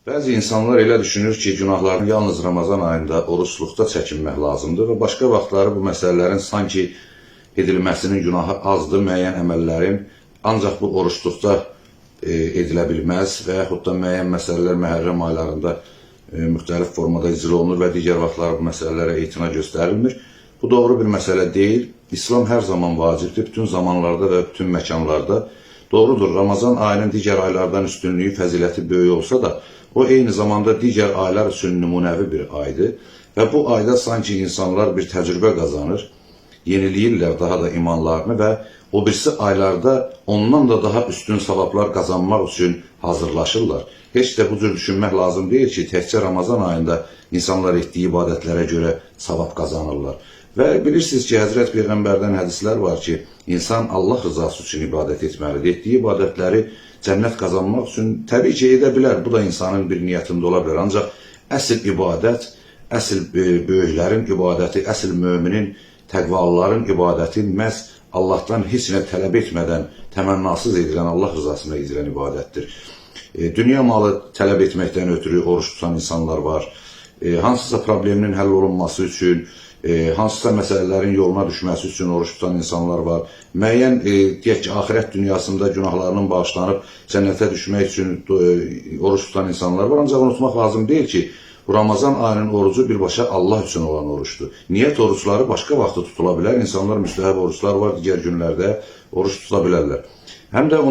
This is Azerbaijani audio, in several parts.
Bəzi insanlar elə düşünür ki, günahlarını yalnız Ramazan ayında oruçluqda çəkinmək lazımdır və başqa vaxtları bu məsələlərin sanki edilməsinin günahı azdır, müəyyən əməllərin ancaq bu oruçluqda edilə bilməz və yaxud da müəyyən məsələlər Məhərrəm aylarında müxtəlif formada icra olunur və digər vaxtlar bu məsələlərə etina göstərilmir. Bu doğru bir məsələ deyil. İslam hər zaman vacibdir, bütün zamanlarda və bütün məkanlarda. Doğrudur, Ramazan ayının digər aylardan üstünlüyü, fəziləti böyük olsa da, o eyni zamanda digər aylar üçün nümunəvi bir aydır və bu ayda sanki insanlar bir təcrübə qazanır, yeniləyirlər daha da imanlarını və o birisi aylarda ondan da daha üstün savablar qazanmaq üçün hazırlaşırlar. Heç də bu cür düşünmək lazım deyil ki, təkcə Ramazan ayında insanlar etdiyi ibadətlərə görə savab qazanırlar. Və bilirsiniz ki, Həzrət Peyğəmbərdən hədislər var ki, insan Allah rızası üçün ibadət etməlidir. Etdiyi ibadətləri cənnət qazanmaq üçün təbii ki, edə bilər. Bu da insanın bir niyyətində ola bilər. Ancaq əsl ibadət, əsl böyüklərin ibadəti, əsl müminin, təqvalıların ibadəti məhz Allahdan heç nə tələb etmədən, təmənnasız edilən Allah rızasına edilən ibadətdir. Dünya malı tələb etməkdən ötürü oruç tutan insanlar var. Hansısa probleminin həll olunması üçün, hansısa məsələlərin yoluna düşməsi üçün oruç tutan insanlar var. Müəyyən, deyək ki, axirət dünyasında günahlarının bağışlanıb cənnətə düşmək üçün oruç tutan insanlar var. Ancaq unutmaq lazım deyil ki, bu Ramazan ayının orucu birbaşa Allah üçün olan oruçdur. Niyyət oruçları başqa vaxtda tutula bilər. İnsanlar müstəhəb oruçlar var, digər günlərdə oruç tuta bilərlər. Həm də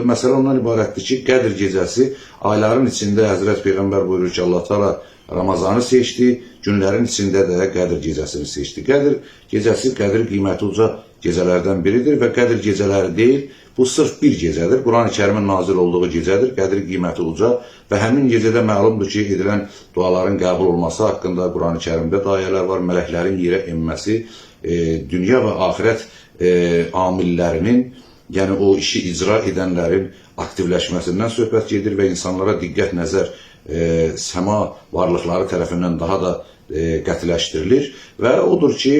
məsələ ondan ibarətdir ki, Qədr gecəsi ayların içində Həzrət Peyğəmbər buyurur ki, Allah Teala Ramazanı seçdi, günlərin içində də Qədr gecəsini seçdi. Qədr gecəsi, Qədr qiyməti uca gecələrdən biridir və Qədr gecələri deyil, bu sırf bir gecədir. Quran-ı Kərimin nazil olduğu gecədir, Qədr qiyməti uca və həmin gecədə məlumdur ki, edilən duaların qəbul olması haqqında Quran-ı Kərimdə də ayələr var, mələklərin yerə enməsi, dünya və axirət amillərinin, yəni o işi icra edənlərin aktivləşməsindən söhbət gedir və insanlara diqqət nəzər səma varlıqları tərəfindən daha da qətiləşdirilir və odur ki,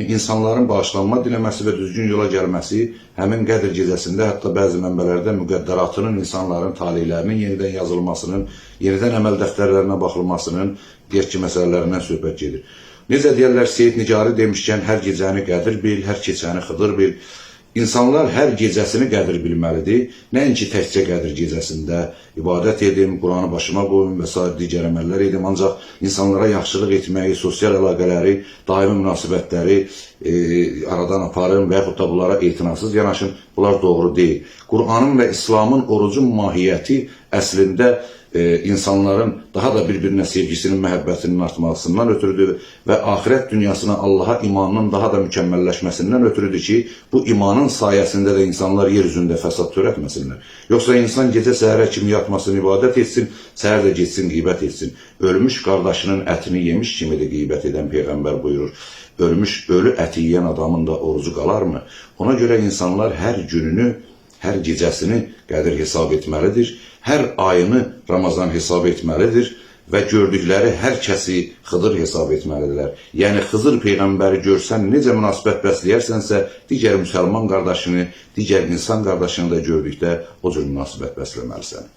insanların bağışlanma diləməsi və düzgün yola gəlməsi həmin Qədr gecəsində hətta bəzi mənbələrdə müqəddəratının, insanların talihlərinin yenidən yazılmasının, yenidən əməl dəftərlərinə baxılmasının, deyək ki, məsələlərindən söhbət gedir. Necə deyərlər, Seyid Nicari demişkən, hər gecəni Qədir bil, hər keçəni Xıdır bil. İnsanlar hər gecəsini Qədr bilməlidir. Nəinki təkcə Qədr gecəsində ibadət edim, Quranı başıma qoyum və s. digər əməllər edim. Ancaq insanlara yaxşılıq etməyi, sosial əlaqələri, daimi münasibətləri aradan aparım və yaxud da bunlara etinasız yanaşım. Bunlar doğru deyil. Quranın və İslamın orucun mahiyyəti əslində insanların daha da bir-birinə sevgisinin, məhəbbətinin artmasından ötürüdür və axirət dünyasına Allaha imanının daha da mükəmməlləşməsindən ötürüdür ki, bu imanın sayəsində də insanlar yer üzündə fəsad törətməsinlər. Yoxsa insan gecə səhərə kimi yatmasın, ibadət etsin, səhər də getsin, qeybət etsin. Ölmüş qardaşının ətini yemiş kimi də qeybət edən Peyğəmbər buyurur. Ölü əti yeyən adamın da orucu qalarmı? Ona görə insanlar hər gününü, hər gecəsini Qədr hesab etməlidir. Hər ayını Ramazan hesab etməlidir və gördükləri hər kəsi Xıdır hesab etməlidirlər. Yəni, Xızır Peyğəmbəri görsən, necə münasibət bəsləyərsənsə, digər müsəlman qardaşını, digər insan qardaşını da gördükdə o cür münasibət bəsləməlisən.